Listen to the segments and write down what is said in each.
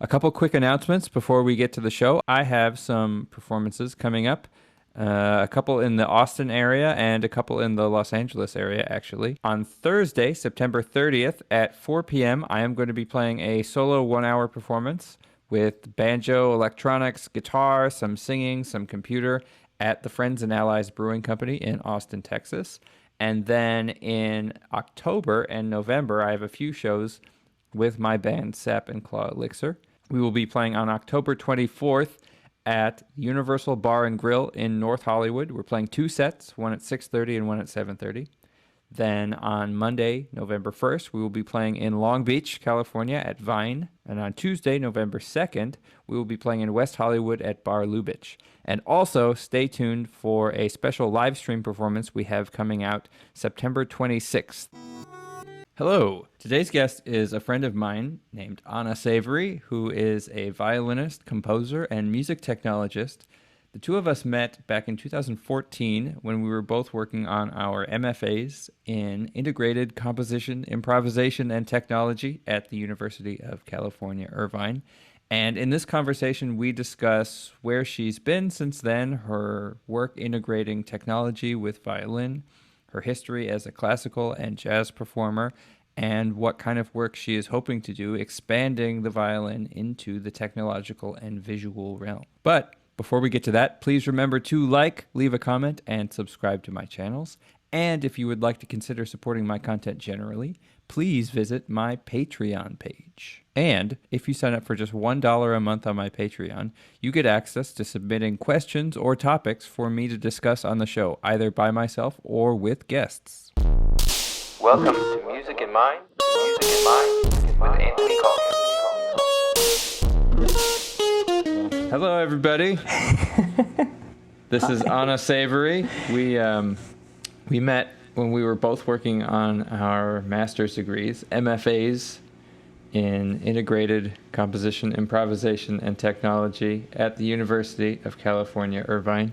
A couple quick announcements before we get to the show. I have some performances coming up. A couple in the Austin area and a couple in the Los Angeles area, actually. On Thursday, September 30th at 4 p.m., I am going to be playing a solo 1-hour performance with banjo, electronics, guitar, some singing, some computer at the Friends and Allies Brewing Company in Austin, Texas. And then in October and November, I have a few shows with my band Sap and Claw Elixir. We will be playing on October 24th at Universal Bar and Grill in North Hollywood. We're playing 2 sets, one at 6:30 and one at 7:30. Then on Monday, November 1st, we will be playing in Long Beach, California at Vine. And on Tuesday, November 2nd, we will be playing in West Hollywood at Bar Lubitsch. And also, stay tuned for a special live stream performance we have coming out September 26th. Hello. Today's guest is a friend of mine named Anna Savery, who is a violinist, composer, and music technologist. The two of us met back in 2014 when we were both working on our MFAs in Integrated Composition, Improvisation, and Technology at the University of California, Irvine. And in this conversation, we discuss where she's been since then, her work integrating technology with violin, her history as a classical and jazz performer, and what kind of work she is hoping to do expanding the violin into the technological and visual realm. But before we get to that, please remember to like, leave a comment, and subscribe to my channels. And if you would like to consider supporting my content generally, please visit my Patreon page. And if you sign up for just $1 a month on my Patreon, you get access to submitting questions or topics for me to discuss on the show, either by myself or with guests. Welcome to Music in Mind, with Anthony Calkins. Hello, everybody. This is Anna Savery. We met when we were both working on our master's degrees, MFAs, in Integrated Composition, Improvisation, and Technology at the University of California, Irvine.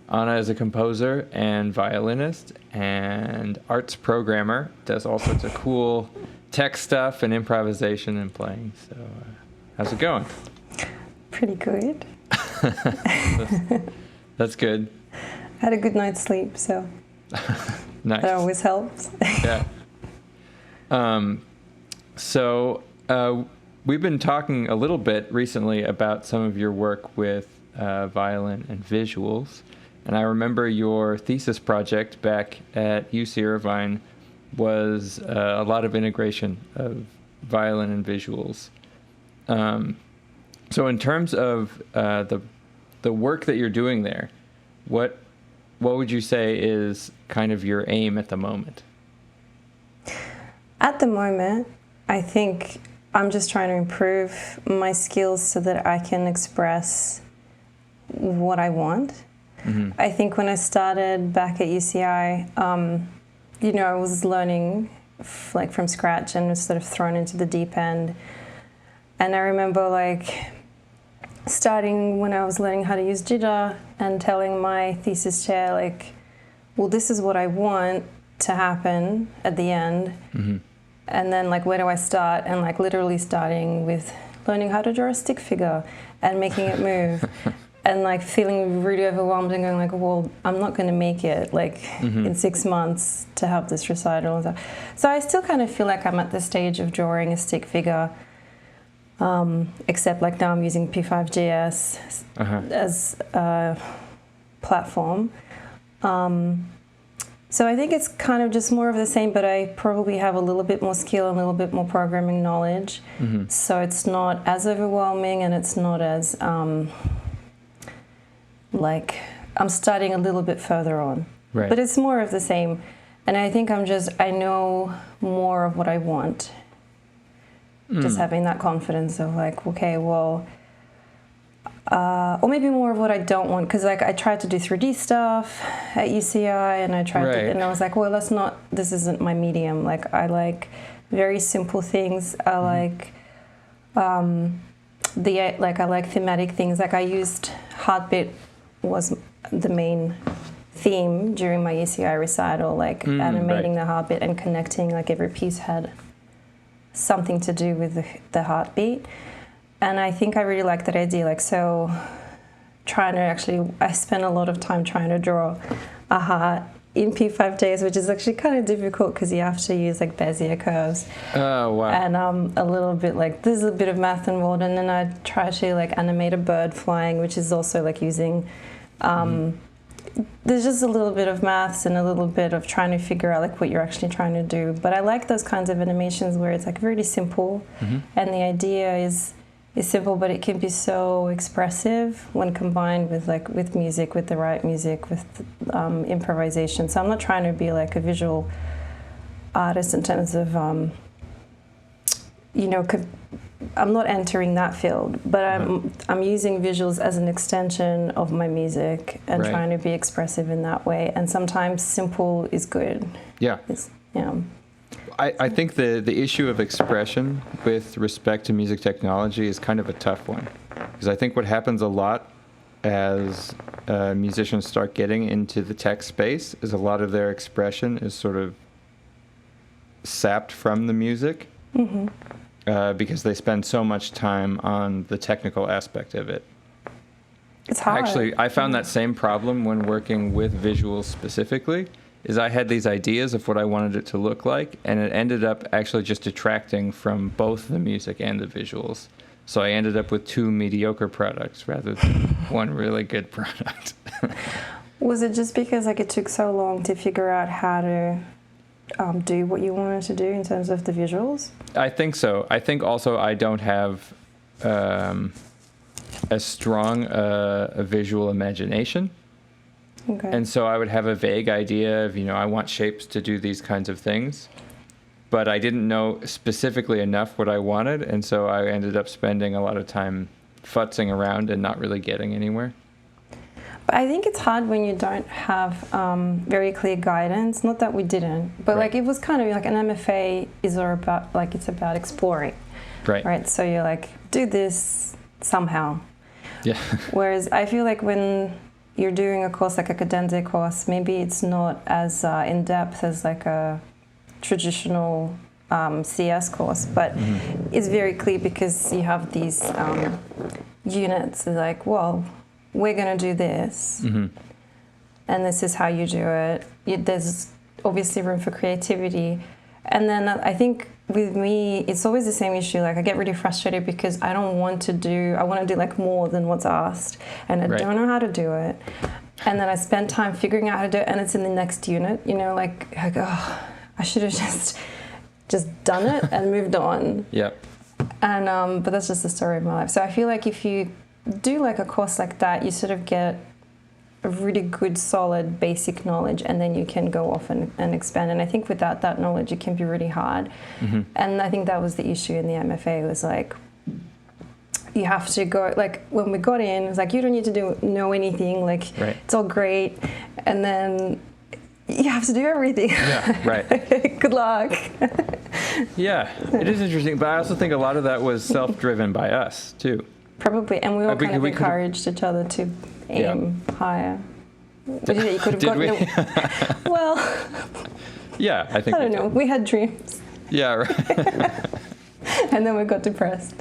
Anna is a composer and violinist and arts programmer, does all sorts of cool tech stuff and improvisation and playing. So how's it going? Pretty good. That's good. I had a good night's sleep, so nice. That always helps. Yeah. So we've been talking a little bit recently about some of your work with violin and visuals. And I remember your thesis project back at UC Irvine was a lot of integration of violin and visuals. So in terms of the work that you're doing there, what would you say is kind of your aim at the moment? At the moment, I think I'm just trying to improve my skills so that I can express what I want. Mm-hmm. I think when I started back at UCI, I was learning from scratch and was sort of thrown into the deep end. And I remember starting when I was learning how to use Jitter and telling my thesis chair, well, this is what I want to happen at the end. Mm-hmm. And then where do I start? And literally starting with learning how to draw a stick figure and making it move. And feeling really overwhelmed and going well, I'm not going to make it in 6 months to have this recital and stuff. So I still kind of feel like I'm at the stage of drawing a stick figure, except now I'm using P5GS as a platform. So I think it's kind of just more of the same, but I probably have a little bit more skill and a little bit more programming knowledge. Mm-hmm. So it's not as overwhelming and it's not as I'm starting a little bit further on. Right. But it's more of the same. And I think I know more of what I want. Just having that confidence of okay, well, or maybe more of what I don't want. Because I tried to do 3D stuff at UCI and I tried to, and I was well, this isn't my medium. I like very simple things. I like, I like thematic things. I used Heartbeat was the main theme during my UCI recital, animating the heartbeat and connecting, every piece had something to do with the heartbeat. And I think I really like that idea. Like, so I spent a lot of time trying to draw a heart in P5 days, which is actually kind of difficult because you have to use like Bezier curves. Oh, wow. And a little bit like, there's a bit of math involved. And then I try to like animate a bird flying, which is also like using, there's just a little bit of maths and a little bit of trying to figure out like what you're actually trying to do. But I like those kinds of animations where it's like really simple and the idea is simple, but it can be so expressive when combined with music, with the right music, with improvisation. So I'm not trying to be like a visual artist in terms of, I'm not entering that field, but I'm using visuals as an extension of my music and trying to be expressive in that way. And sometimes simple is good. Yeah. I think the issue of expression with respect to music technology is kind of a tough one, because I think what happens a lot as musicians start getting into the tech space is a lot of their expression is sort of sapped from the music because they spend so much time on the technical aspect of it. It's hard. Actually, I found that same problem when working with visuals specifically. Is I had these ideas of what I wanted it to look like, and it ended up actually just detracting from both the music and the visuals. So I ended up with 2 mediocre products rather than one really good product. Was it just because like it took so long to figure out how to do what you wanted to do in terms of the visuals? I think so. I think also I don't have as strong a visual imagination. Okay. And so I would have a vague idea of, I want shapes to do these kinds of things, but I didn't know specifically enough what I wanted, and so I ended up spending a lot of time futzing around and not really getting anywhere. But I think it's hard when you don't have very clear guidance. Not that we didn't, but like it was kind of like an MFA is all about like it's about exploring. Right. So you're like, do this somehow. Yeah. Whereas I feel like when you're doing a course like a cadente course, maybe it's not as in-depth as like a traditional CS course, but it's very clear because you have these units like, well, we're going to do this, and this is how you do it. There's obviously room for creativity. And then I think with me, it's always the same issue. Like I get really frustrated because I want to do like more than what's asked, and I don't know how to do it. And then I spend time figuring out how to do it, and it's in the next unit. Like oh, I should have just done it and moved on. Yep. And but that's just the story of my life. So I feel like if you do like a course like that, you sort of get a really good, solid, basic knowledge, and then you can go off and expand. And I think without that knowledge, it can be really hard. And I think that was the issue in the MFA, was like, you have to go, like when we got in, it was like, you don't need to know anything, like it's all great. And then you have to do everything. Yeah, right. Good luck. Yeah, it is interesting, but I also think a lot of that was self-driven by us, too. Probably, and we all kind of encouraged each other to aim higher. What do you think? You could have gotten well. Yeah, I think. I don't know. We had dreams. Yeah, right. And then we got depressed.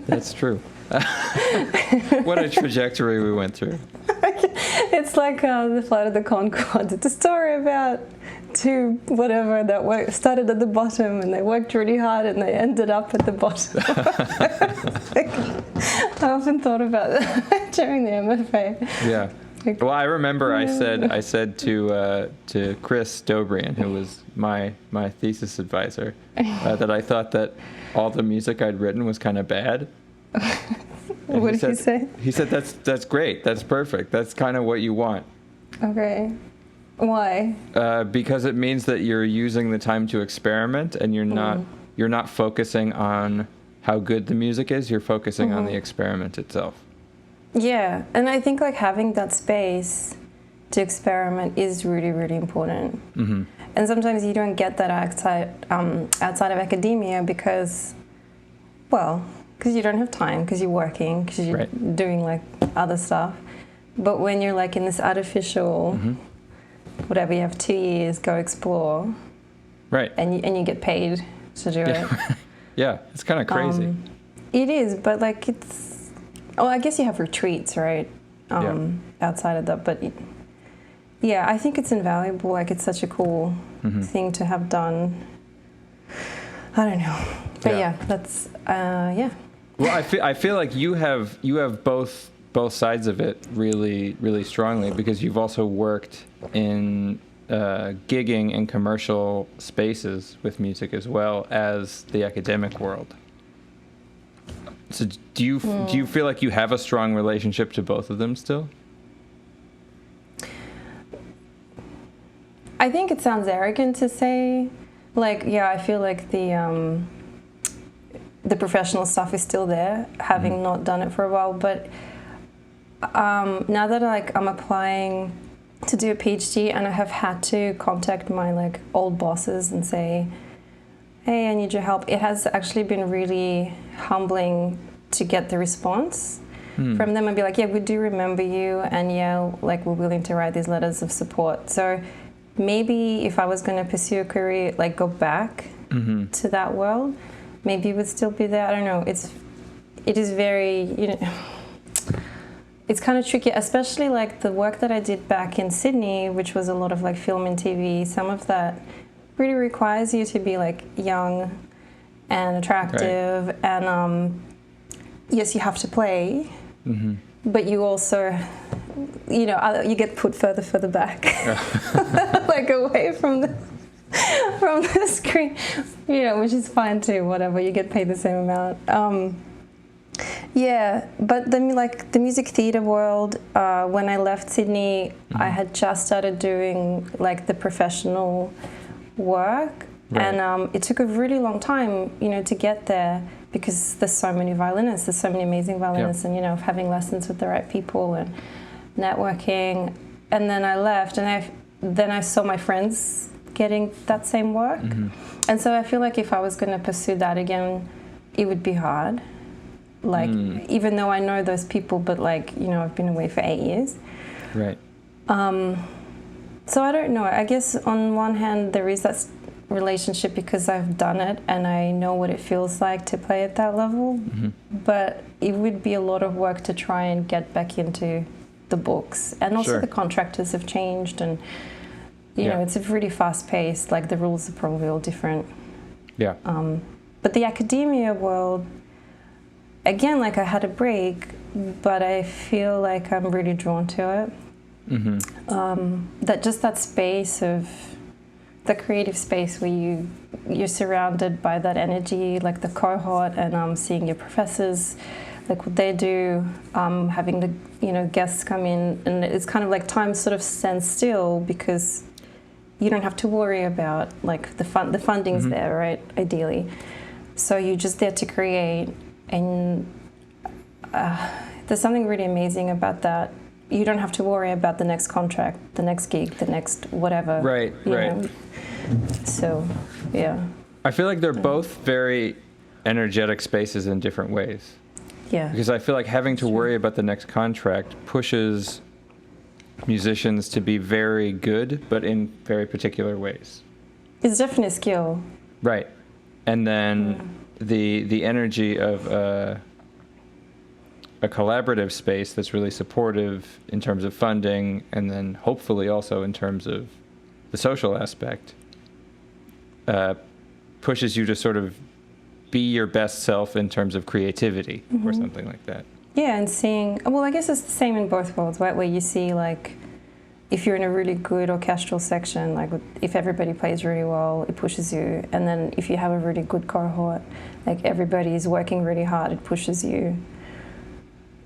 That's true. What a trajectory we went through. It's like the Flight of the Conchords. It's a story about two whatever that started at the bottom, and they worked really hard and they ended up at the bottom. I often thought about that during the MFA. Yeah. Well, I remember I said to Chris Dobrian, who was my thesis advisor, that I thought that all the music I'd written was kind of bad. What did he say? He said, that's great. That's perfect. That's kind of what you want. Okay. Why? Because it means that you're using the time to experiment, and you're not focusing on how good the music is. You're focusing on the experiment itself. Yeah, and I think like having that space to experiment is really, really important. And sometimes you don't get that outside of academia because you don't have time, because you're working, because you're doing like other stuff. But when you're like in this artificial, whatever, you have 2 years, go explore. Right. And you get paid to do it. Yeah, it's kind of crazy. It is, but like it's. Oh, I guess you have retreats, right? Outside of that, but yeah, I think it's invaluable. Like it's such a cool thing to have done. I don't know, but yeah that's yeah. Well, I feel like you have both sides of it really, really strongly, because you've also worked in gigging in commercial spaces with music as well as the academic world. So do you feel like you have a strong relationship to both of them still? I think it sounds arrogant to say, like, yeah, I feel like the professional stuff is still there, having not done it for a while. But now that I'm applying to do a PhD, and I have had to contact my like old bosses and say, hey, I need your help. It has actually been really humbling to get the response from them and be like, yeah, we do remember you, and yeah, like we're willing to write these letters of support. So maybe if I was going to pursue a career, like go back to that world, maybe it would still be there. I don't know. It is very, it's kind of tricky, especially like the work that I did back in Sydney, which was a lot of like film and TV. Some of that really requires you to be like young and attractive, right. And yes, you have to play, but you also, you get put further back, like away from the screen, which is fine too. Whatever, you get paid the same amount. Yeah, but then like the music theatre world, when I left Sydney, I had just started doing like the professional work, right. And it took a really long time, to get there, because there's so many violinists, there's so many amazing violinists, and having lessons with the right people and networking. And then I left, and then I saw my friends getting that same work, and so I feel like if I was going to pursue that again, it would be hard. Like, even though I know those people, but like, I've been away for 8 years. Right. So I don't know. I guess on one hand, there is that relationship because I've done it and I know what it feels like to play at that level. But it would be a lot of work to try and get back into the books. And also the contractors have changed, and, it's a really fast paced, like the rules are probably all different. Yeah. But the academia world, again, like I had a break, but I feel like I'm really drawn to it. That space of the creative space where you're surrounded by that energy, like the cohort, and seeing your professors, like what they do, having the guests come in, and it's kind of like time sort of stands still because you don't have to worry about like the funding's there, right? Ideally, so you're just there to create. And there's something really amazing about that. You don't have to worry about the next contract, the next gig, the next whatever. Right. So, yeah. I feel like they're both very energetic spaces in different ways. Yeah. Because I feel like having to worry about the next contract pushes musicians to be very good, but in very particular ways. It's definitely a skill. Right. And then the energy of a collaborative space that's really supportive in terms of funding, and then hopefully also in terms of the social aspect, pushes you to sort of be your best self in terms of creativity or something like that. Yeah, and seeing, well, I guess it's the same in both worlds, right? Where you see, like, if you're in a really good orchestral section, like if everybody plays really well, it pushes you. And then if you have a really good cohort, like everybody is working really hard, it pushes you.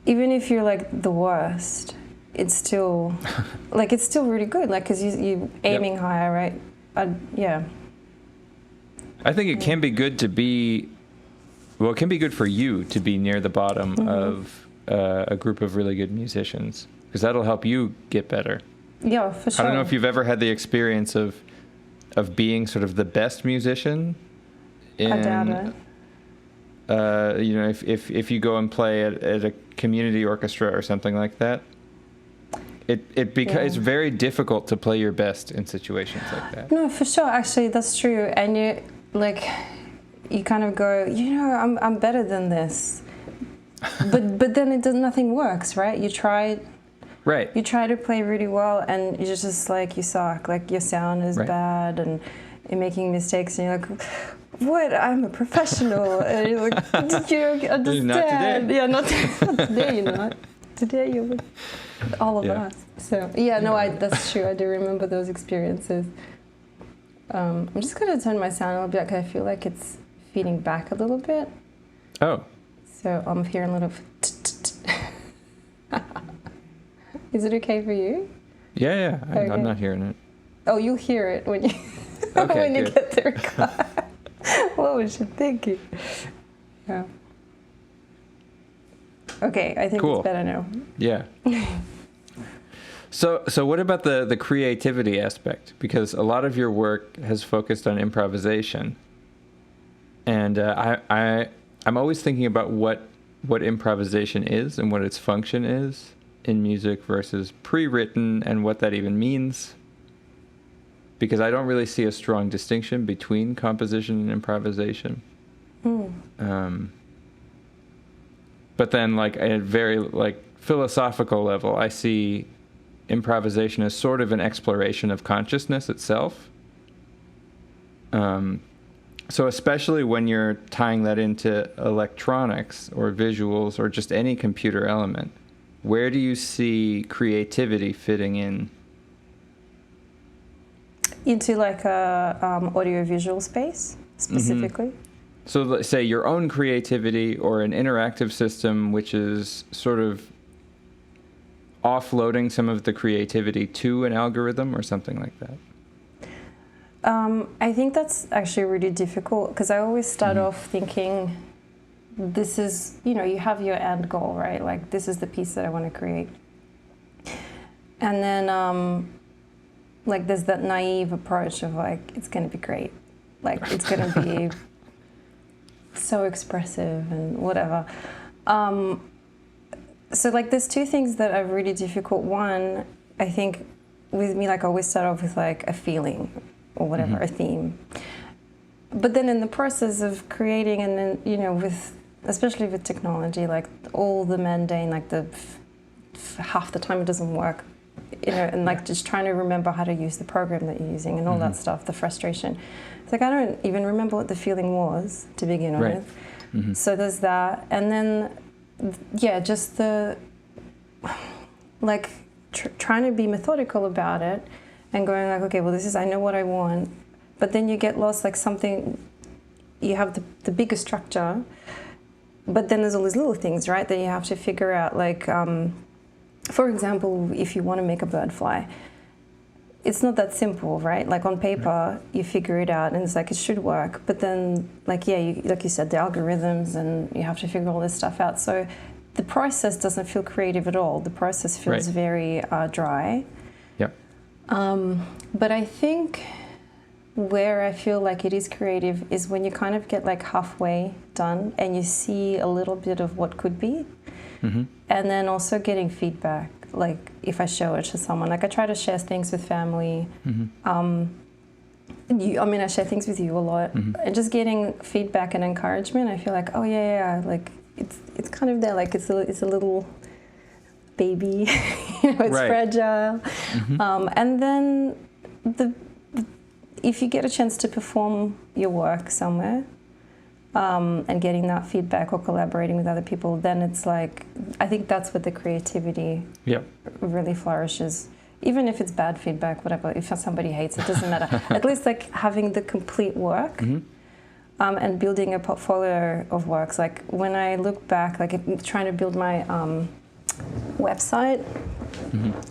Even if you're like the worst, it's still like it's still really good, like because you're aiming higher, right? Yeah. I think it can be good to be. Well, it can be good for you to be near the bottom of a group of really good musicians, because that'll help you get better. Yeah, for sure. I don't know if you've ever had the experience of being sort of the best musician. I doubt it. If you go and play at a community orchestra or something like that, it's very difficult to play your best in situations like that. No, for sure. Actually, that's true. And you kind of go, I'm better than this, but then nothing works, right? You try to play really well, and you're just like, you suck, like your sound is bad, and you're making mistakes, and you're like, what? I'm a professional. And you're like, did you understand? Not today. Yeah, not today. You're not. Today you're with all of us. So that's true. I do remember those experiences. I'm just gonna turn my sound a little bit, because I feel like it's feeding back a little bit. Oh. So I'm hearing a little. Is it okay for you? Yeah. Okay. I'm not hearing it. Oh, you'll hear it when you okay, you get the record. What was you thinking? Yeah. Okay, I think it's better now. Yeah. So what about the creativity aspect? Because a lot of your work has focused on improvisation, and I'm always thinking about what improvisation is and what its function is in music versus pre-written, and what that even means. Because I don't really see a strong distinction between composition and improvisation. But then, like, at a very philosophical level, I see improvisation as sort of an exploration of consciousness itself. So especially when you're tying that into electronics or visuals or just any computer element, where do you see creativity fitting in? Into like a audio-visual space, specifically? So let's say your own creativity, or an interactive system which is sort of offloading some of the creativity to an algorithm or something like that. I think that's actually really difficult, because I always start off thinking, this is, you have your end goal, right? Like, this is the piece that I want to create. And then, there's that naive approach of, like, it's going to be great. Like, it's going to be so expressive and whatever. So, there's two things that are really difficult. One, I think, with me, I always start off with, a feeling or whatever, a theme. But then in the process of creating, and then, especially with technology, all the mundane, half the time it doesn't work, and just trying to remember how to use the program that you're using and all that stuff, the frustration. It's I don't even remember what the feeling was to begin with. So there's that. And then, just the, trying to be methodical about it and going okay, well, I know what I want. But then you get lost, something, you have the bigger structure, but then there's all these little things, right, that you have to figure out. For example, if you want to make a bird fly, it's not that simple, right? On paper, you figure it out, and it's it should work. But then, like you said, the algorithms, and you have to figure all this stuff out. So the process doesn't feel creative at all. The process feels very dry. Yep. But I think where I feel like it is creative is when you kind of get halfway done and you see a little bit of what could be. And then also getting feedback, if I show it to someone. I try to share things with family. I share things with you a lot. And just getting feedback and encouragement, I feel oh it's kind of there, it's a little baby, it's fragile. And then if you get a chance to perform your work somewhere, and getting that feedback or collaborating with other people, then it's I think that's where the creativity really flourishes. Even if it's bad feedback, whatever, if somebody hates it, doesn't matter. At least having the complete work and building a portfolio of works. When I look back, I'm trying to build my website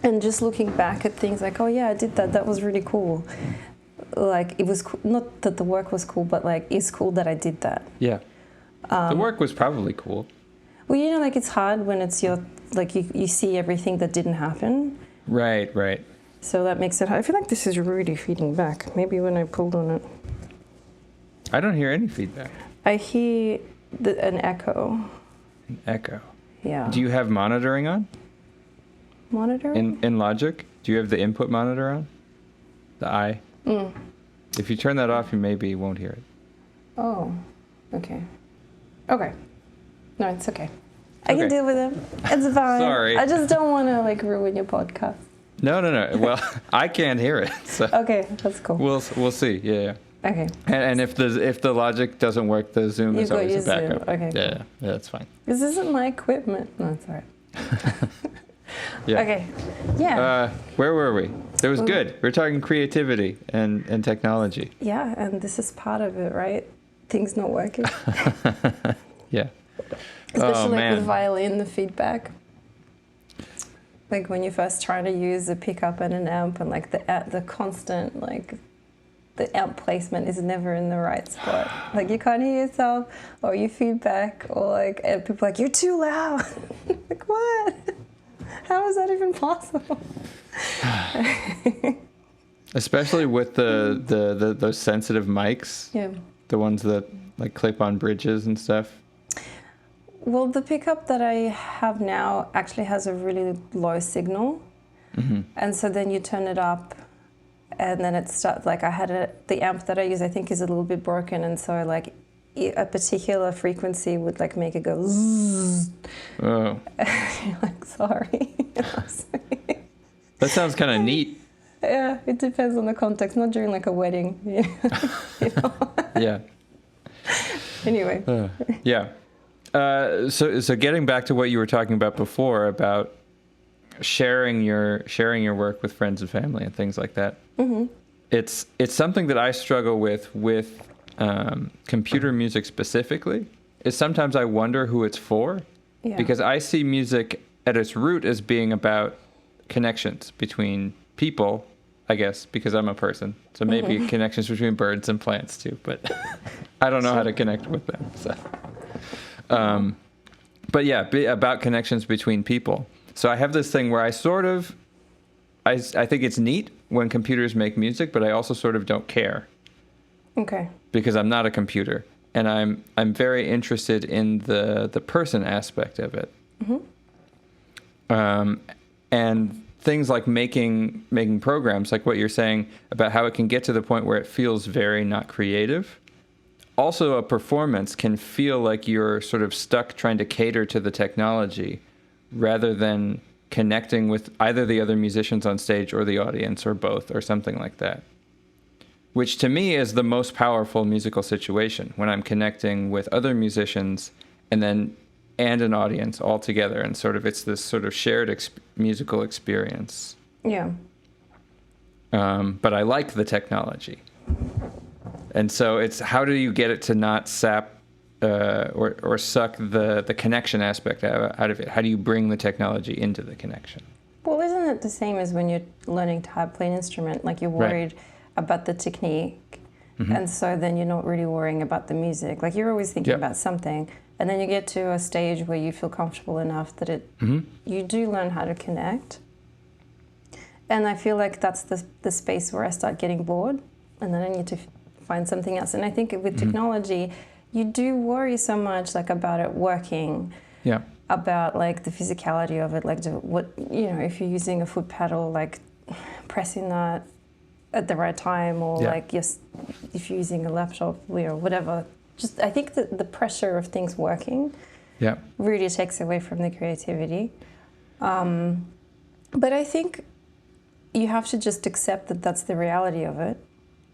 and just looking back at things oh yeah, I did that, that was really cool. It was not that the work was cool, but it's cool that I did that. Yeah. The work was probably cool. Well, it's hard when it's your, you see everything that didn't happen. Right. So that makes it hard. I feel this is really feeding back. Maybe when I pulled on it. I don't hear any feedback. I hear an echo. An echo? Yeah. Do you have monitoring on? Monitoring? In Logic? Do you have the input monitor on? The I? If you turn that off, you maybe won't hear it. Oh. Okay. Okay. No, it's okay. I Okay. can deal with it. It's fine. Sorry. I just don't want to like ruin your podcast. No. Well, I can't hear it. So Okay, that's cool. we'll see. Yeah. Okay. And if the logic doesn't work, the Zoom You've is got always your a backup. Zoom. Okay, Yeah, that's fine. This isn't my equipment. No, it's alright. Yeah. Okay. Yeah. Where were we? It was good. We're talking creativity and technology. Yeah, and this is part of it, right? Things not working. Yeah. Especially with violin, the feedback. Like when you first try to use a pickup and an amp, and like the constant like the amp placement is never in the right spot. Like you can't hear yourself, or you feedback, or like and people are like you're too loud. Like what? How is that even possible? Especially with those sensitive mics. Yeah. The ones that like clip on bridges and stuff. Well, the pickup that I have now actually has a really low signal. Mm-hmm. And so then you turn it up and then it starts, like the amp that I use I think is a little bit broken, and so like a particular frequency would like make it go zzz. Oh. You're like, sorry. That sounds kind of neat. Yeah, it depends on the context, not during like a wedding. You know? Yeah. Anyway. Yeah. So getting back to what you were talking about before about sharing your work with friends and family and things like that. Mm-hmm. It's something that I struggle with computer music specifically. Is sometimes I wonder who it's for, because I see music at its root as being about connections between people, I guess, because I'm a person. So maybe connections between birds and plants too, but I don't know how to connect with them. So. But yeah, about connections between people. So I have this thing where I think it's neat when computers make music, but I also sort of don't care. Okay. Because I'm not a computer, and I'm very interested in the person aspect of it. Mm-hmm. And things like making programs, like what you're saying about how it can get to the point where it feels very not creative. Also, a performance can feel like you're sort of stuck trying to cater to the technology rather than connecting with either the other musicians on stage or the audience or both or something like that. Which to me is the most powerful musical situation, when I'm connecting with other musicians and an audience all together, and sort of it's this sort of shared musical experience. Yeah. But I like the technology. And so it's how do you get it to not sap or suck the connection aspect out of it? How do you bring the technology into the connection? Well, isn't it the same as when you're learning to play an instrument? Like you're worried about the technique, and so then you're not really worrying about the music. Like you're always thinking about something, and then you get to a stage where you feel comfortable enough that you do learn how to connect. And I feel like that's the space where I start getting bored, and then I need to find something else. And I think with technology, you do worry so much like about it working, about like the physicality of it, like if you're using a foot pedal, like pressing that at the right time, or like if you're using a laptop or whatever. Just I think that the pressure of things working really takes away from the creativity. But I think you have to just accept that that's the reality of it.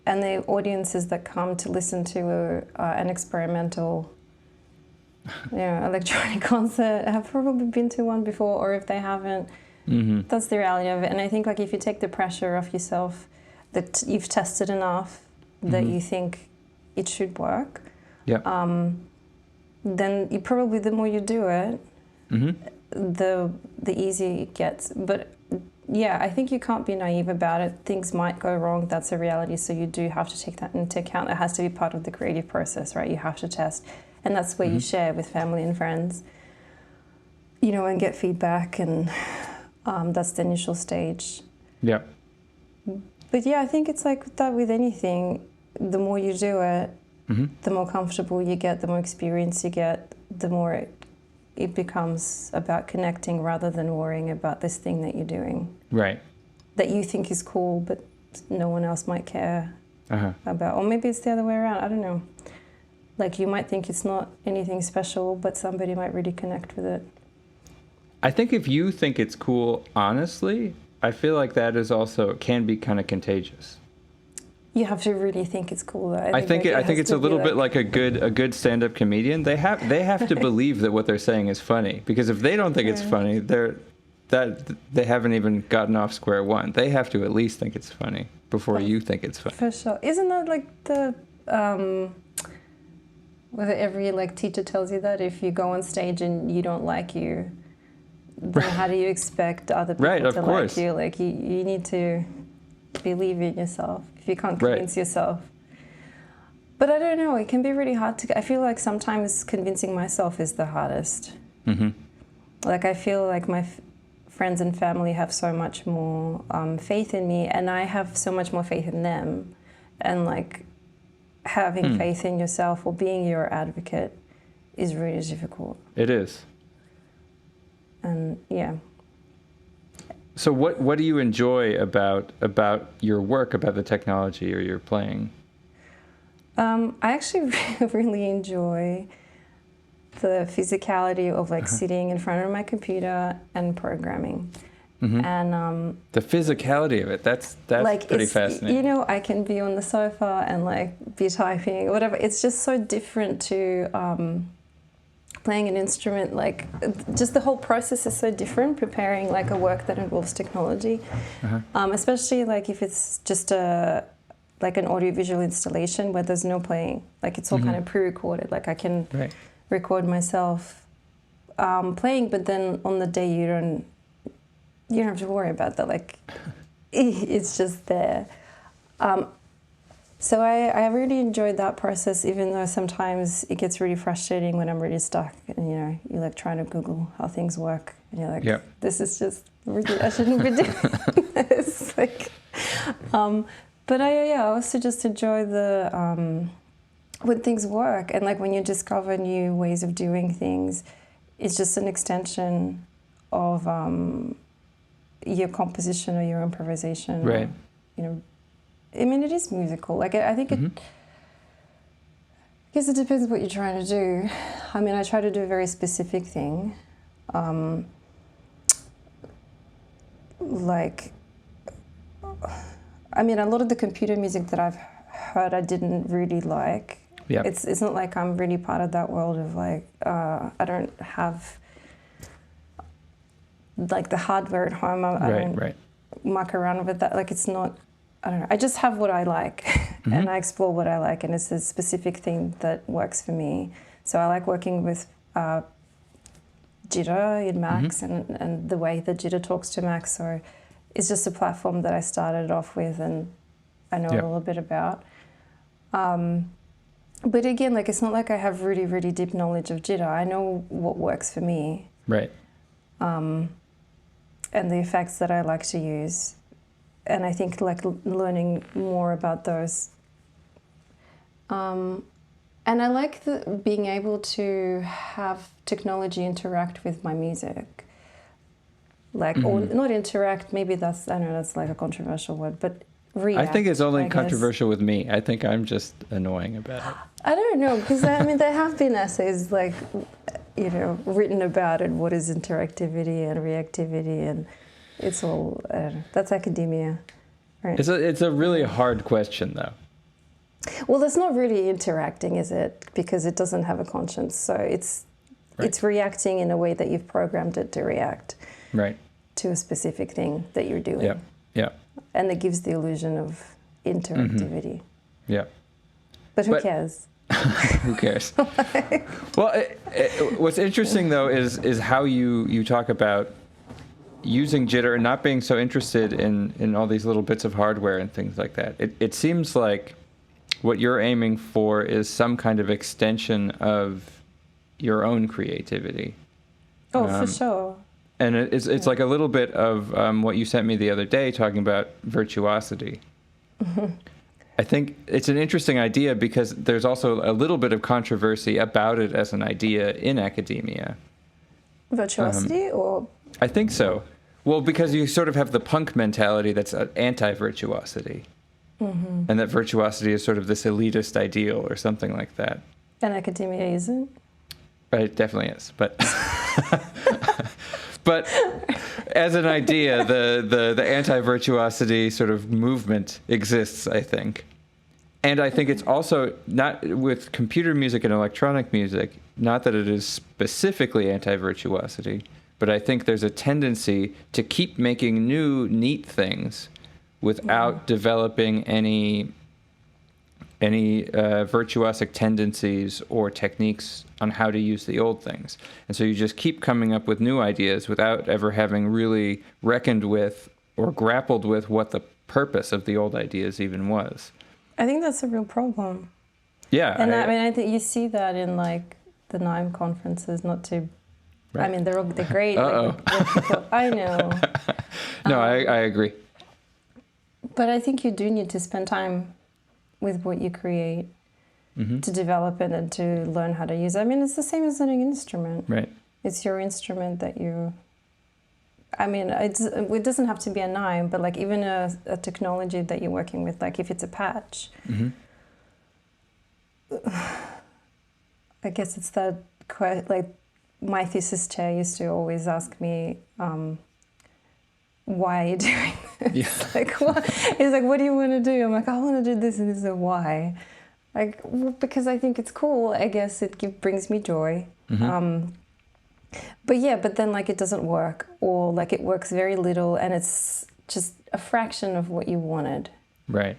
And the audiences that come to listen to an experimental electronic concert have probably been to one before, or if they haven't, that's the reality of it. And I think like if you take the pressure off yourself, that you've tested enough, that you think it should work, then you probably, the more you do it, the easier it gets. But yeah, I think you can't be naive about it. Things might go wrong. That's a reality. So you do have to take that into account. It has to be part of the creative process, right? You have to test. And that's where you share with family and friends, and get feedback. And that's the initial stage. Yeah. But yeah, I think it's like that with anything. The more you do it, the more comfortable you get, the more experience you get, the more it becomes about connecting rather than worrying about this thing that you're doing. Right. That you think is cool, but no one else might care about. Or maybe it's the other way around. I don't know. Like you might think it's not anything special, but somebody might really connect with it. I think if you think it's cool, honestly, I feel like that is also can be kind of contagious. You have to really think it's cool, though. I think it's a little bit like a good stand-up comedian. They have to believe that what they're saying is funny, because if they don't think it's funny, they haven't even gotten off square one. They have to at least think it's funny before you think it's funny. For sure. Isn't that like the whether every like teacher tells you that if you go on stage and you don't like you, then how do you expect other people to like you? Like you need to believe in yourself if you can't convince yourself. But I don't know, it can be really hard to, I feel like sometimes convincing myself is the hardest. Mm-hmm. Like I feel like my friends and family have so much more faith in me, and I have so much more faith in them. And like having faith in yourself or being your advocate is really difficult. It is. And yeah. So what do you enjoy about your work, about the technology or your playing? I actually really enjoy the physicality of like sitting in front of my computer and programming. Mm-hmm. And the physicality of it, that's like pretty fascinating. You know, I can be on the sofa and like be typing or whatever. It's just so different to playing an instrument. Like just the whole process is so different, preparing like a work that involves technology, especially like if it's just like an audiovisual installation where there's no playing. Like it's all kind of pre-recorded. Like I can record myself playing, but then on the day you don't have to worry about that. Like it's just there. So I really enjoyed that process, even though sometimes it gets really frustrating when I'm really stuck and, you know, you're like trying to Google how things work and you're like, this is just really, I shouldn't be doing this. Like, but I also just enjoy the, when things work and like when you discover new ways of doing things, it's just an extension of your composition or your improvisation. Right. Or, you know, I mean, it is musical. Like, I think I guess it depends what you're trying to do. I mean, I try to do a very specific thing. Like, I mean, a lot of the computer music that I've heard I didn't really like. Yeah. It's not like I'm really part of that world of like, I don't have like the hardware at home. I don't muck around with that. Like, it's not, I don't know. I just have what I like and I explore what I like, and it's a specific thing that works for me. So I like working with Jitter in Max and the way that Jitter talks to Max. So it's just a platform that I started off with and I know a little bit about. But again, like, it's not like I have really, really deep knowledge of Jitter. I know what works for me. Right. And the effects that I like to use. And I think like learning more about those. And I like being able to have technology interact with my music. Like, or not interact, maybe that's, I don't know, that's like a controversial word, but react. I think it's only controversial with me. I think I'm just annoying about it. I don't know, because I mean, there have been essays like, you know, written about it, what is interactivity and reactivity, and it's all, I don't know, that's academia. Right. It's a really hard question, though. Well, it's not really interacting, is it? Because it doesn't have a conscience. So it's reacting in a way that you've programmed it to react to a specific thing that you're doing. Yeah, yeah. And it gives the illusion of interactivity. Yeah. But who cares? Who cares? Well, what's interesting, though, is how you talk about using Jitter and not being so interested in all these little bits of hardware and things like that. It seems like what you're aiming for is some kind of extension of your own creativity. Oh, for sure. And it's like a little bit of what you sent me the other day talking about virtuosity. I think it's an interesting idea because there's also a little bit of controversy about it as an idea in academia. Virtuosity or? I think so. Well, because you sort of have the punk mentality that's anti-virtuosity. And that virtuosity is sort of this elitist ideal or something like that. And academia isn't? It definitely is, but but as an idea, the anti-virtuosity sort of movement exists, I think. And I think it's also not with computer music and electronic music, not that it is specifically anti-virtuosity, but I think there's a tendency to keep making new, neat things without developing any virtuosic tendencies or techniques on how to use the old things. And so you just keep coming up with new ideas without ever having really reckoned with or grappled with what the purpose of the old ideas even was. I think that's a real problem. Yeah. And I think you see that in like the NIME conferences, not to, Right. I mean, they're great. Like, people, I know. No, I agree. But I think you do need to spend time with what you create to develop it and to learn how to use it. I mean, it's the same as learning an instrument. Right. It's your instrument that you... I mean, it doesn't have to be a NIME, but like even a technology that you're working with, like if it's a patch, I guess it's that, like my thesis chair used to always ask me, why are you doing this? Yeah. Like, what? He's like, what do you want to do? I'm like, I want to do this. And he's like, why? Like, well, because I think it's cool. I guess it brings me joy. But then like it doesn't work, or like it works very little and it's just a fraction of what you wanted. Right.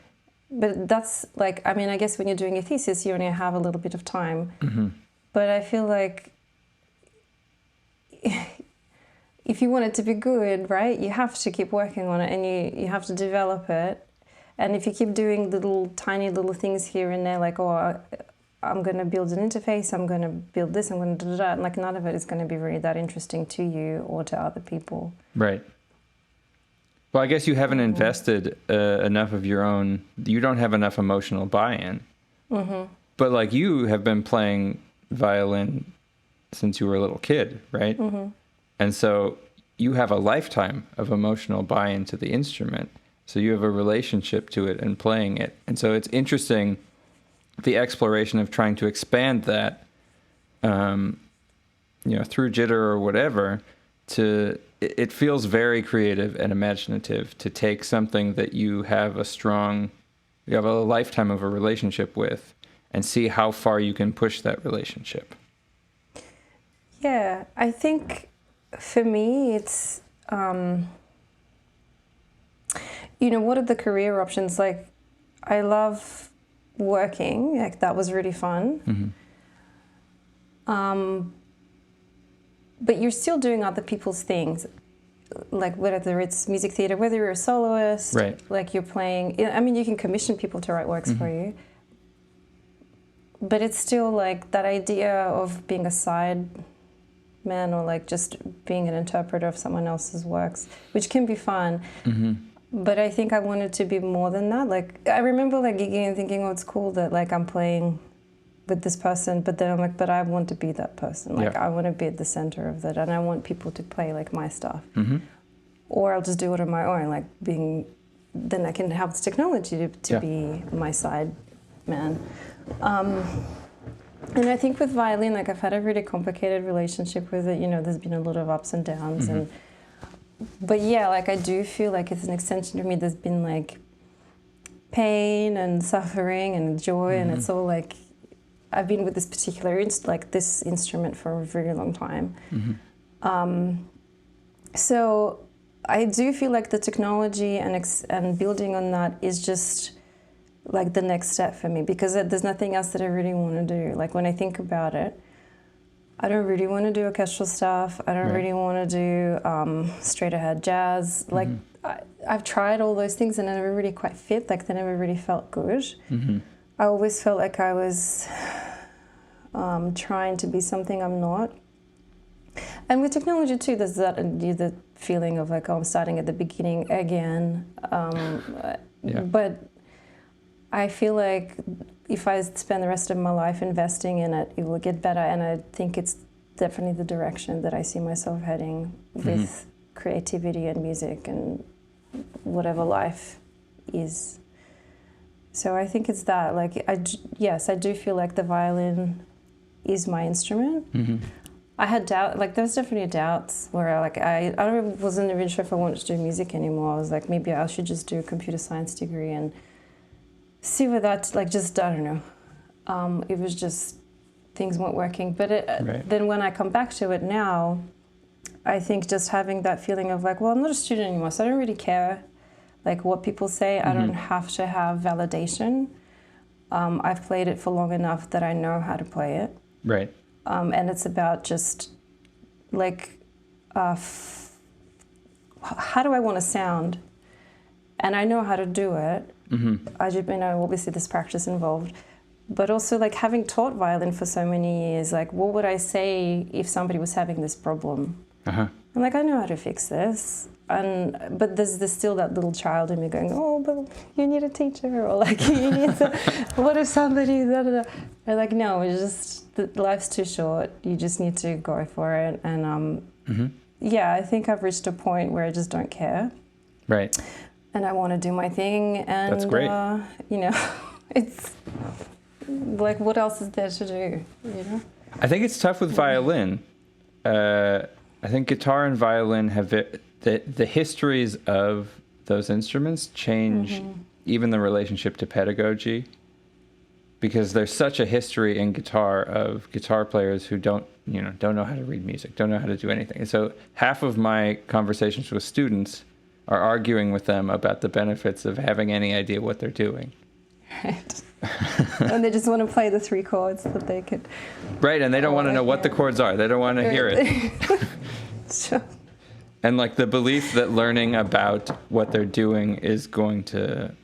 But that's like, I mean, I guess when you're doing a thesis, you only have a little bit of time. But I feel like if you want it to be good, right, you have to keep working on it and you have to develop it. And if you keep doing tiny little things here and there, like, oh, I'm going to build an interface, I'm going to build this, I'm going to do that, and like none of it is going to be really that interesting to you or to other people. Right. Well, I guess you haven't invested enough of your own, you don't have enough emotional buy-in. But like you have been playing violin since you were a little kid, right? And so you have a lifetime of emotional buy-in to the instrument. So you have a relationship to it and playing it. And so it's interesting, the exploration of trying to expand that, through jitter or whatever, it feels very creative and imaginative to take something that you have a lifetime of a relationship with and see how far you can push that relationship. Yeah, I think for me it's, what are the career options? Like, I love working, like that was really fun. But you're still doing other people's things, like whether it's music theater, whether you're a soloist, right. Like you're playing, I mean, you can commission people to write works for you, but it's still like that idea of being a side man or like just being an interpreter of someone else's works, which can be fun. But I think I wanted to be more than that. Like, I remember like gigging and thinking, oh, it's cool that like I'm playing with this person, but then I'm like, but I want to be that person. Like, I want to be at the center of that, and I want people to play like my stuff. Or I'll just do it on my own, like then I can have this technology to be my side man. And I think with violin, like I've had a really complicated relationship with it. There's been a lot of ups and downs, but yeah, like I do feel like it's an extension to me. There's been like pain and suffering and joy, and it's all like I've been with this particular this instrument for a very long time. So I do feel like the technology and building on that is just like the next step for me, because there's nothing else that I really want to do. Like when I think about it, I don't really want to do orchestral stuff. I don't really want to do straight ahead jazz. Like I've tried all those things and I never really quite fit. Like they never really felt good. I always felt like I was trying to be something I'm not. And with technology too, there's the feeling of like, oh, I'm starting at the beginning again. But I feel like if I spend the rest of my life investing in it, it will get better. And I think it's definitely the direction that I see myself heading with creativity and music and whatever life is. So I think it's that. Like, yes, I do feel like the violin is my instrument. Mm-hmm. I had doubt, like there was definitely doubts where wasn't even sure if I wanted to do music anymore. I was like, maybe I should just do a computer science degree and see where that's like, just, I don't know. It was just, things weren't working. But then when I come back to it now, I think just having that feeling of like, well, I'm not a student anymore, so I don't really care like what people say. I don't have to have validation. I've played it for long enough that I know how to play it. Right. And it's about just like, how do I want to sound? And I know how to do it. I just, obviously there's practice involved, but also like having taught violin for so many years, like what would I say if somebody was having this problem? I'm like, I know how to fix this. But there's still that little child in me going, oh, but you need a teacher, or like, you need to, what if somebody, da, da, da. I'm like, no, it's just, life's too short. You just need to go for it. And I think I've reached a point where I just don't care. Right. And I want to do my thing. And, that's great. It's like, what else is there to do, I think it's tough with violin. I think guitar and violin have the histories of those instruments change even the relationship to pedagogy, because there's such a history in guitar of guitar players who don't know how to read music, don't know how to do anything. And so half of my conversations with students are arguing with them about the benefits of having any idea what they're doing. Right. And they just want to play the 3 chords that they could. Right, and they don't want to know what the chords are. They don't want to hear it. Sure. And like the belief that learning about what they're doing is going to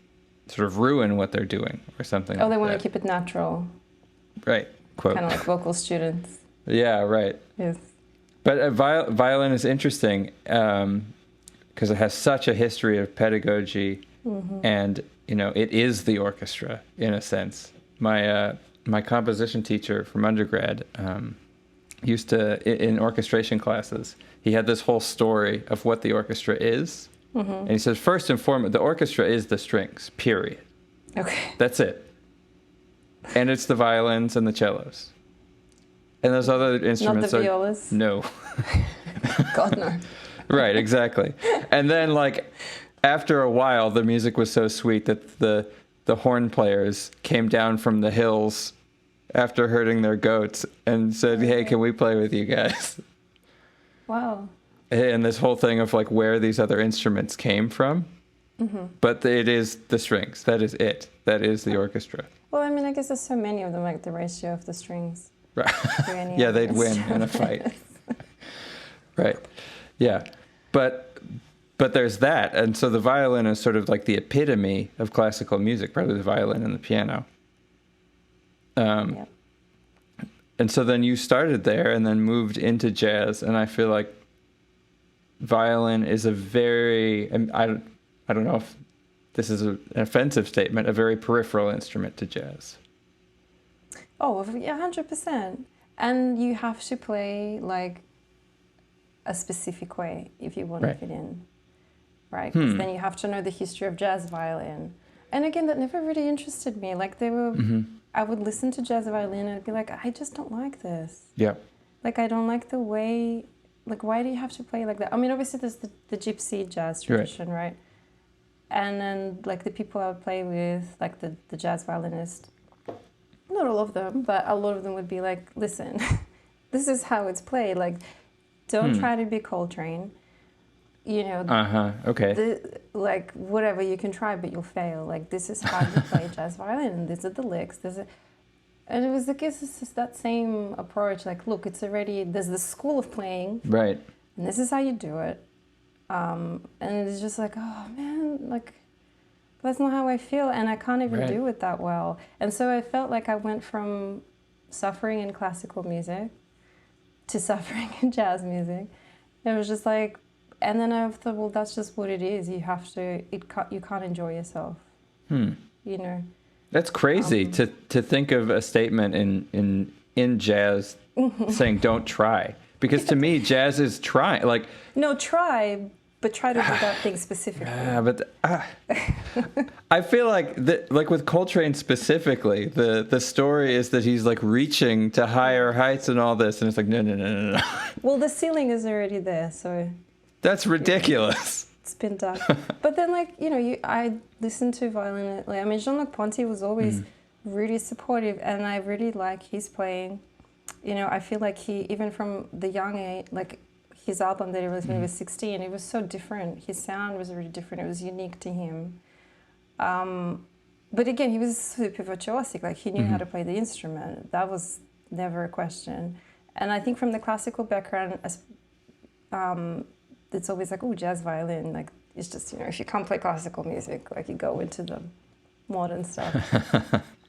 sort of ruin what they're doing or something. Oh, they want to keep it natural. Right. Quote. Kind of like vocal students. Yeah, right. Yes. But violin is interesting because it has such a history of pedagogy, and it is the orchestra in a sense. My composition teacher from undergrad used to, in orchestration classes, he had this whole story of what the orchestra is. And he says, first and foremost, the orchestra is the strings, period. Okay. That's it. And it's the violins and the cellos. And those other instruments Not the violas? No. God, no. Right, exactly. And then, like, after a while, the music was so sweet that the horn players came down from the hills after herding their goats and said, hey, can we play with you guys? Wow. And this whole thing of like where these other instruments came from. But it is the strings. That is it. That is the orchestra. Well, I mean, I guess there's so many of them, like the ratio of the strings. Right. Yeah, they'd win in a fight. Right. Yeah. But there's that. And so the violin is sort of like the epitome of classical music, probably the violin and the piano. Yep. And so then you started there and then moved into jazz. And I feel like violin is a very, I don't know if this is an offensive statement, a very peripheral instrument to jazz. Oh, yeah, 100%. And you have to play like a specific way if you want to fit in, right? Because then you have to know the history of jazz violin. And again, that never really interested me. Like they were, I would listen to jazz violin and I'd be like, I just don't like this. Yeah. Like I don't like the way, like why do you have to play like that? I mean, obviously there's the gypsy jazz tradition, right? And then like the people I would play with, like the jazz violinist, not all of them, but a lot of them would be like, listen, this is how it's played. Like, don't try to be Coltrane. Okay. Like, whatever, you can try, but you'll fail. Like, this is how you play jazz violin, and these are the licks. And it was like, it's just that same approach. Like, look, there's this school of playing. Right. And this is how you do it. And it's just like, oh, man, like, that's not how I feel, and I can't even do it that well. And so I felt like I went from suffering in classical music to suffering in jazz music. It was just like, and then I thought, well, that's just what it is. You have to, you can't enjoy yourself. That's crazy to think of a statement in jazz saying don't try. Because to me, jazz is try. Like, no, try, but try to do that thing specifically. Yeah, but I feel like with Coltrane specifically, the story is that he's like reaching to higher heights and all this, and it's like no. Well, the ceiling is already there, so that's ridiculous. It's been done. But then, like, I listened to Violin. Like, I mean, Jean-Luc Ponty was always really supportive, and I really like his playing. I feel like he, even from the young age, like his album that he released when he was 16, it was so different. His sound was really different. It was unique to him. But again, he was super virtuosic. Like, he knew how to play the instrument. That was never a question. And I think from the classical background, it's always like, oh, jazz violin. Like, it's just, if you can't play classical music, like, you go into the modern stuff.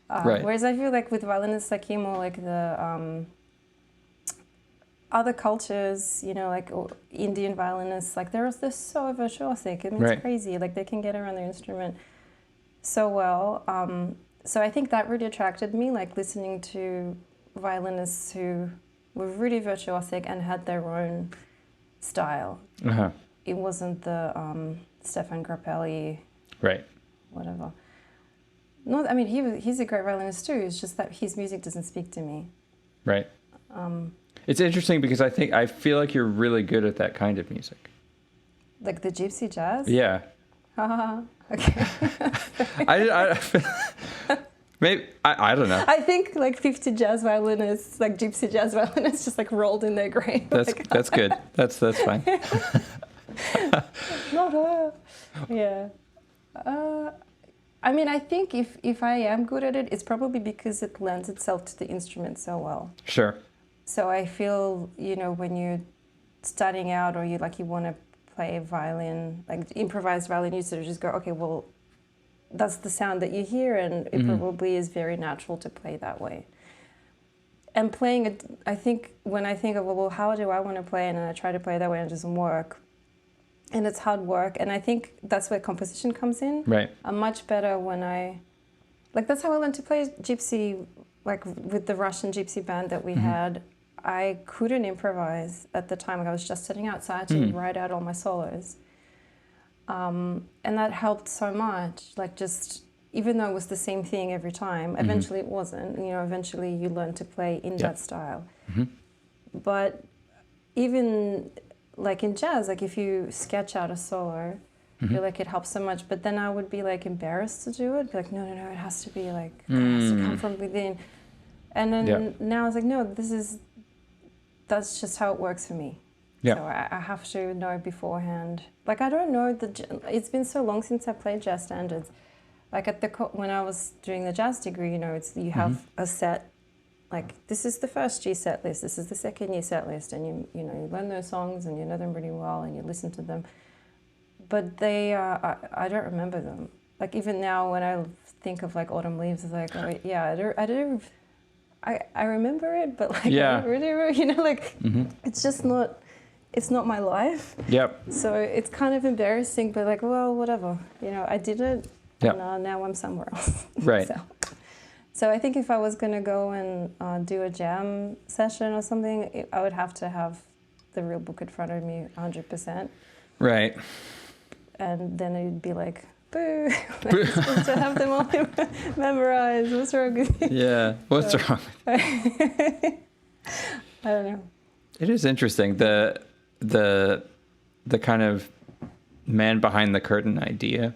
Right. Whereas I feel like with violinists like him, or like the other cultures, like Indian violinists, like they're so virtuosic. I mean, it's crazy. Like, they can get around their instrument so well. So I think that really attracted me, like listening to violinists who were really virtuosic and had their own style. It wasn't the Stefan Grappelli, right? Whatever. No, I mean, he's a great violinist too. It's just that his music doesn't speak to me. Right. It's interesting because I feel like you're really good at that kind of music. Like the gypsy jazz? Yeah. Okay. Maybe I don't know. I think like 50 jazz violinists, like gypsy jazz violinists, just like rolled in their grave. That's good. That's fine. Not her. Yeah. I mean, I think if I am good at it, it's probably because it lends itself to the instrument so well. Sure. So I feel, when you're starting out or you want to play violin, like improvised violin, you sort of just go, okay, well, that's the sound that you hear, and it probably is very natural to play that way. And playing it, I think when I think of, well, how do I want to play, and I try to play that way and it doesn't work. And it's hard work, and I think that's where composition comes in. Right. I'm much better when that's how I learned to play gypsy, like with the Russian gypsy band that we had. I couldn't improvise at the time. Like, I was just setting out, so I had to write out all my solos. And that helped so much. Like, just, even though it was the same thing every time, eventually it wasn't. Eventually you learn to play in that style. But even like in jazz, like if you sketch out a solo, you're like, it helps so much. But then I would be like embarrassed to do it. Be like, no, it has to be like, it has to come from within. And then now it's like, no, that's just how it works for me. Yeah. So I have to know beforehand. Like, I don't know, it's been so long since I played jazz standards. Like when I was doing the jazz degree, you have a set, like, this is the first G set list, this is the second G set list, and you learn those songs and you know them really well and you listen to them. But they, I don't remember them. Like, even now when I think of like Autumn Leaves, it's like, oh, yeah, I remember it, but like, I don't really remember, like, it's just not, it's not my life. Yep. So it's kind of embarrassing, but like, well, whatever. I did it, and now I'm somewhere else. Right. So I think if I was going to go and do a jam session or something, I would have to have the real book in front of me 100%. Right. And then it'd be like, boo, I'm supposed to have them all memorized. What's wrong with you? Yeah, what's wrong with you? I don't know. It is interesting, the kind of man behind the curtain idea.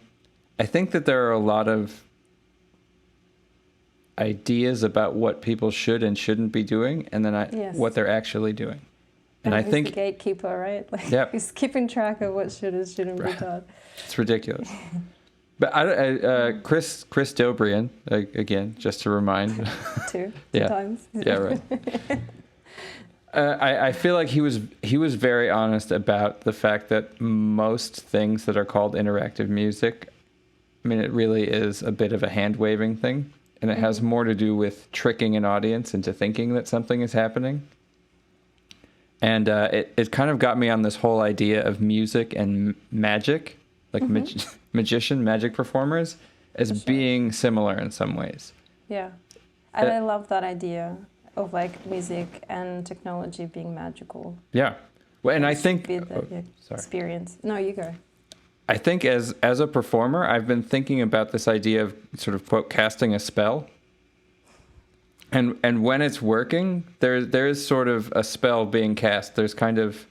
I think that there are a lot of ideas about what people should and shouldn't be doing, and then what they're actually doing. And I think the gatekeeper, right? Like, he's keeping track of what should and shouldn't be done. It's ridiculous. But Chris Dobrian, again, just to remind. Two times. Yeah, right. I feel like he was very honest about the fact that most things that are called interactive music, I mean, it really is a bit of a hand-waving thing, and it has more to do with tricking an audience into thinking that something is happening. And it kind of got me on this whole idea of music and magic, like magic performers, as being similar in some ways. Yeah. And I love that idea of like music and technology being magical. Yeah. Well, and I think be the experience. No, you go. I think as a performer, I've been thinking about this idea of sort of quote casting a spell. And when it's working, there is sort of a spell being cast. There's kind of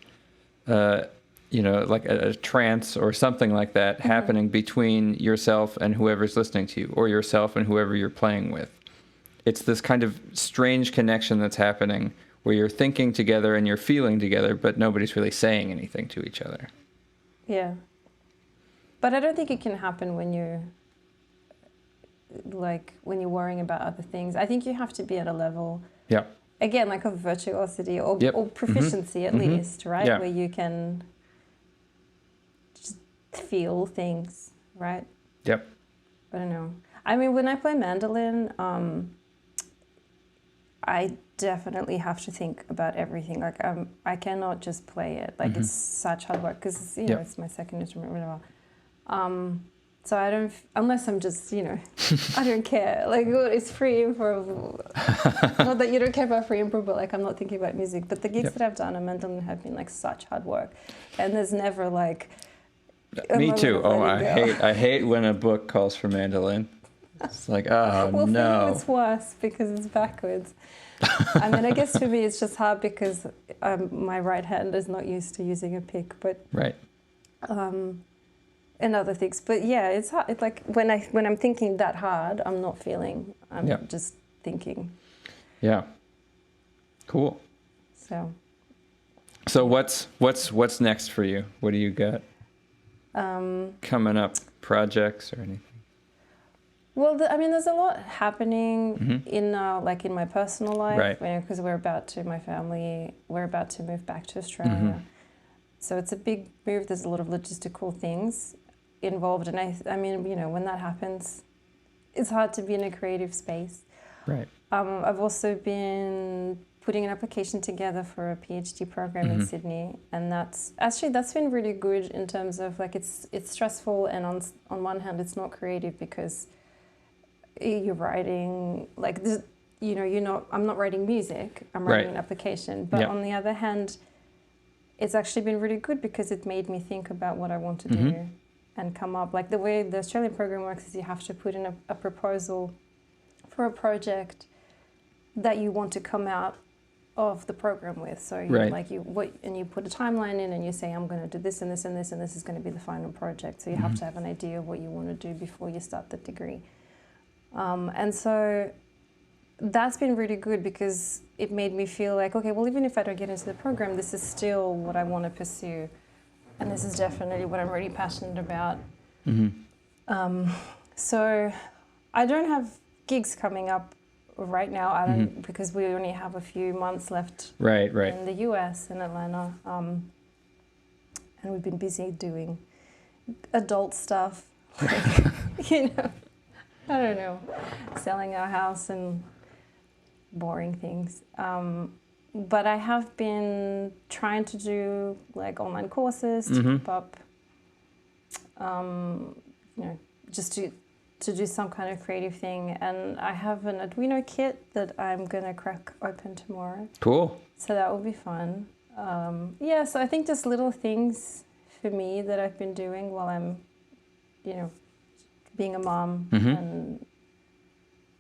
like a trance or something like that happening between yourself and whoever's listening to you, or yourself and whoever you're playing with. It's this kind of strange connection that's happening where you're thinking together and you're feeling together, but nobody's really saying anything to each other. Yeah. But I don't think it can happen when you're worrying about other things. I think you have to be at a level, again, like of virtuosity or proficiency at least, right? Yeah. Where you can just feel things, right? Yep. I don't know. I mean, when I play mandolin, I definitely have to think about everything. Like, I cannot just play it. Like, it's such hard work because, it's my second instrument, whatever. So I don't, unless I'm just, I don't care. Like, it's free improv. Not that you don't care about free improv, but like, I'm not thinking about music. But the gigs that I've done on mandolin have been like such hard work. And there's never like... Me too. Oh, I hate when a book calls for mandolin. It's like, oh, well, no. for you it's worse because it's backwards. I mean, I guess for me it's just hard because my right hand is not used to using a pick, but... Right. And other things, but yeah, it's hard. It's like when I'm thinking that hard, I'm not feeling. I'm just thinking. Yeah. Cool. So what's next for you? What do you got coming up? Projects or anything? Well, I mean, there's a lot happening in my personal life, right? Because we're about to move back to Australia. So it's a big move. There's a lot of logistical things involved, and I mean, when that happens, it's hard to be in a creative space. Right. I've also been putting an application together for a PhD program in Sydney, and that's been really good in terms of like it's stressful, and on one hand it's not creative because you're writing like this, I'm not writing music, I'm writing an application, but on the other hand, it's actually been really good because it made me think about what I want to do and come up. Like the way the Australian program works is you have to put in a proposal for a project that you want to come out of the program with. So you put a timeline in and you say, I'm going to do this and this and this, and this is going to be the final project. So you have to have an idea of what you want to do before you start the degree. And so that's been really good because it made me feel like, okay, well, even if I don't get into the program, this is still what I want to pursue. And this is definitely what I'm really passionate about. So I don't have gigs coming up right now. Because we only have a few months left in the US, in Atlanta. And we've been busy doing adult stuff. Like, I don't know, selling our house and boring things. But I have been trying to do like online courses to keep up, just to do some kind of creative thing. And I have an Arduino kit that I'm going to crack open tomorrow. Cool. So that will be fun. So I think just little things for me that I've been doing while I'm, being a mom and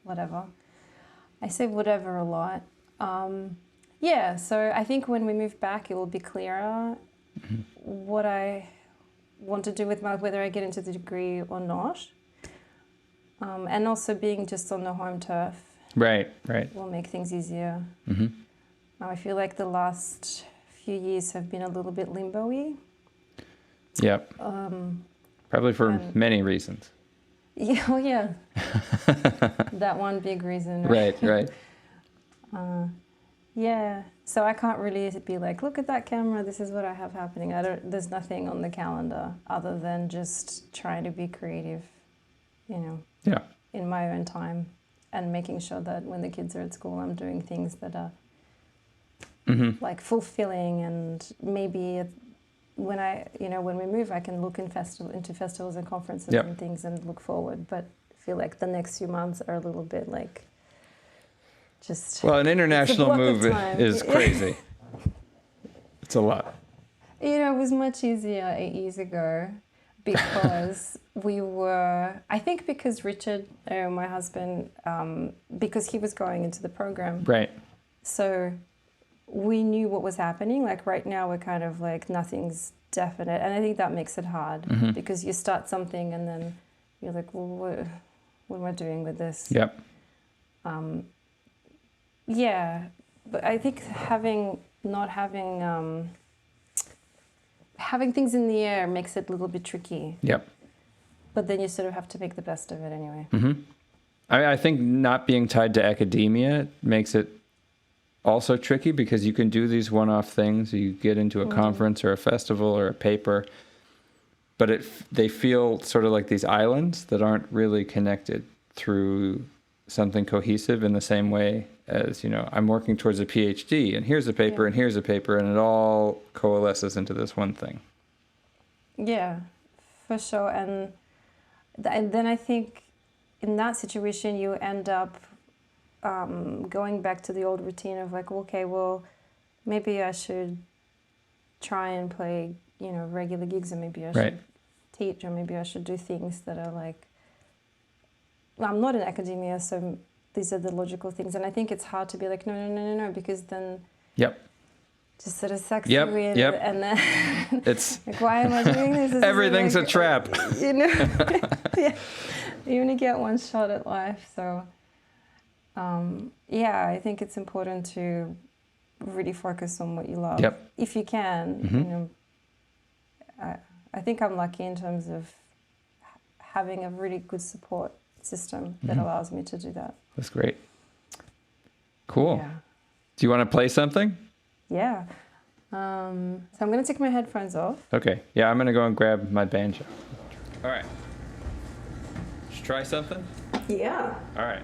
whatever. I say whatever a lot. So I think when we move back, it will be clearer what I want to do with whether I get into the degree or not. And also being just on the home turf. Right. Will make things easier. I feel like the last few years have been a little bit limbo-y. Yep. Probably for many reasons. Yeah, that one big reason. Right. So I can't really be like, look at that camera, this is what I have happening. There's nothing on the calendar other than just trying to be creative, in my own time, and making sure that when the kids are at school, I'm doing things that are like fulfilling, and maybe when we move, I can look into festivals and conferences and things and look forward. But I feel like the next few months are a little bit like just... Well, an international move is crazy. It's a lot. It was much easier 8 years ago because I think because Richard, my husband, because he was going into the program. Right. So we knew what was happening. Like right now we're kind of like nothing's definite. And I think that makes it hard because you start something and then you're like, well, what am I doing with this? Yep. Yeah. But I think having things in the air makes it a little bit tricky. Yep. But then you sort of have to make the best of it anyway. Mm-hmm. I think not being tied to academia makes it also tricky because you can do these one-off things. You get into a conference or a festival or a paper, but they feel sort of like these islands that aren't really connected through something cohesive in the same way as, I'm working towards a PhD and here's a paper and here's a paper and it all coalesces into this one thing. Yeah, for sure. And then I think in that situation you end up going back to the old routine of like, okay, well, maybe I should try and play, regular gigs, and maybe I should teach, or maybe I should do things that are like, well, I'm not in academia, so these are the logical things. And I think it's hard to be like, no, because then just sort of sucks you in. And then it's like, why am I doing this? Everything's a trap. Yeah. You only get one shot at life. So, I think it's important to really focus on what you love. Yep. If you can, I think I'm lucky in terms of having a really good support system that allows me to do that. That's great. Cool. Yeah. Do you want to play something? Yeah. So I'm going to take my headphones off. Okay. Yeah, I'm going to go and grab my banjo. All right. Should try something? Yeah. All right.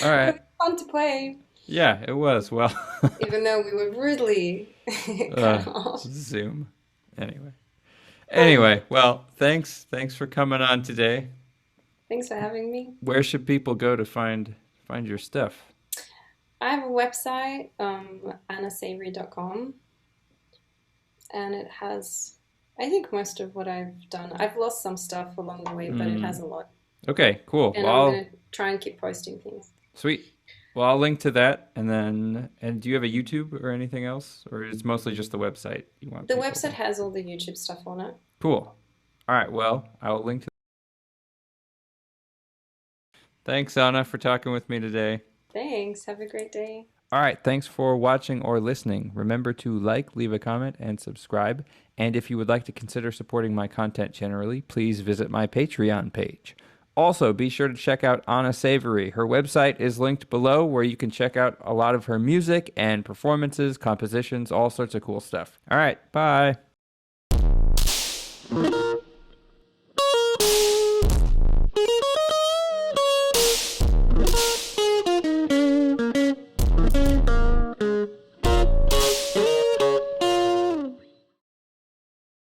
All It right. was fun to play, Yeah, it was. Well, even though we were rudely uh, cut off. Zoom. Anyway. Anyway, well, thanks for coming on today. Thanks for having me. Where should people go to find your stuff? I have a website, annasavery.com, and it has, I think, most of what I've done. I've lost some stuff along the way, but it has a lot. Okay, cool. And Well, I'm going to try and keep posting things. sweet. Well, I'll link to that, and do you have a YouTube or anything else, or it's mostly just the website you want The people website to? has all the YouTube stuff on it. Cool. All right. Well, I'll link to. Thanks, Anna, for talking with me today. Thanks. Have a great day. All right. Thanks for watching or listening. Remember to like, leave a comment, and subscribe. And if you would like to consider supporting my content generally, please visit my Patreon page. Also, be sure to check out Anna Savery. Her website is linked below where you can check out a lot of her music and performances, compositions, all sorts of cool stuff. All right. Bye.